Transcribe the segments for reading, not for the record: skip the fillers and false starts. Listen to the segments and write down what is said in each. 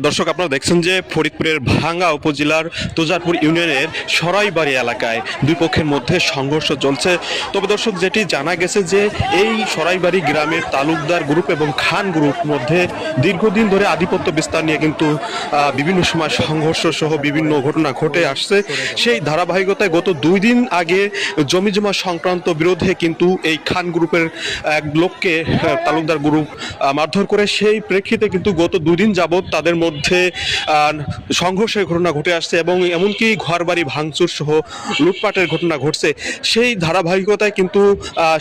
দর্শক, আপনারা দেখছেন যে ফরিদপুরের ভাঙ্গা উপজেলার তুজারপুর ইউনিয়নের সরাইবাড়ি এলাকায় দুই পক্ষের মধ্যে সংঘর্ষ চলছে। তবে দর্শক, যেটি জানা গেছে যে এই সরাইবাড়ি গ্রামের তালুকদার গ্রুপ এবং খান গ্রুপ মধ্যে দীর্ঘদিন ধরে আধিপত্য বিস্তার নিয়ে কিন্তু বিভিন্ন সময় সংঘর্ষ সহ বিভিন্ন ঘটনা ঘটে আসছে। সেই ধারাবাহিকতায় গত 2 দিন আগে জমিজমা সংক্রান্ত বিরোধে কিন্তু এই খান গ্রুপের এক লোককে তালুকদার গ্রুপ মারধর করে। সেই প্রেক্ষিতে কিন্তু গত 2 দিন যাবৎ তাদের মধ্যে সংঘর্ষের ঘটনা ঘটে আসছে এবং এমনকি ঘরবাড়ি ভাঙচুর সহ লুটপাটের ঘটনা ঘটছে। সেই ধারাবাহিকতায় কিন্তু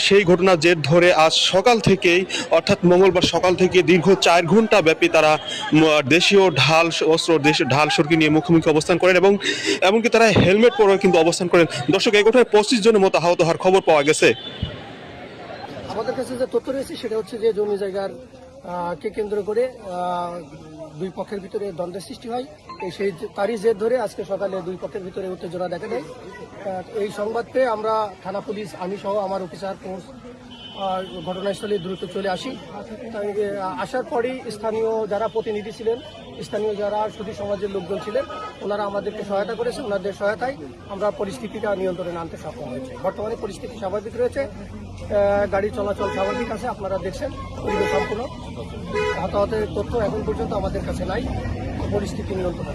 সেই ঘটনার জের ধরে আজ সকাল থেকেই, অর্থাৎ মঙ্গলবার সকাল থেকে দীর্ঘ 4 ঘন্টা ব্যাপী তারা দেশীয় ঢাল অস্ত্র, দেশীয় ঢাল সরকি নিয়ে মুখোমুখি অবস্থান করেন এবং এমনকি তারা হেলমেট পরেও কিন্তু অবস্থান করেন। দর্শক, এই ঘটনায় 25 জনের মতো আহত হওয়ার খবর পাওয়া গেছে। আমাদের কাছে যে তথ্য রয়েছে সেটা হচ্ছে যে জমি জায়গার কে কেন্দ্র করে দুই পক্ষের ভিতরে দ্বন্দ্বের সৃষ্টি হয়। তারই জের ধরে আজকে সকালে দুই পক্ষের ভিতরে উত্তেজনা দেখা দেয়। এই সংবাদ পেয়ে আমরা থানা পুলিশ, আমি সহ আমার অফিসার ফোর্স ঘটনাস্থলে দ্রুত চলে আসি। আসার পরেই স্থানীয় যারা প্রতিনিধি ছিলেন, স্থানীয় যারা সুধী সমাজের লোকজন ছিলেন, ওনারা আমাদেরকে সহায়তা করেছে। ওনাদের সহায়তায় আমরা পরিস্থিতিটা নিয়ন্ত্রণে আনতে সক্ষম হয়েছে। বর্তমানে পরিস্থিতি স্বাভাবিক রয়েছে, গাড়ি চলাচল স্বাভাবিক আছে। আপনারা দেখছেন পরিবেশ সম্পূর্ণ। হতাহতের তথ্য এখন পর্যন্ত আমাদের কাছে নাই। পরিস্থিতি নিয়ন্ত্রণে।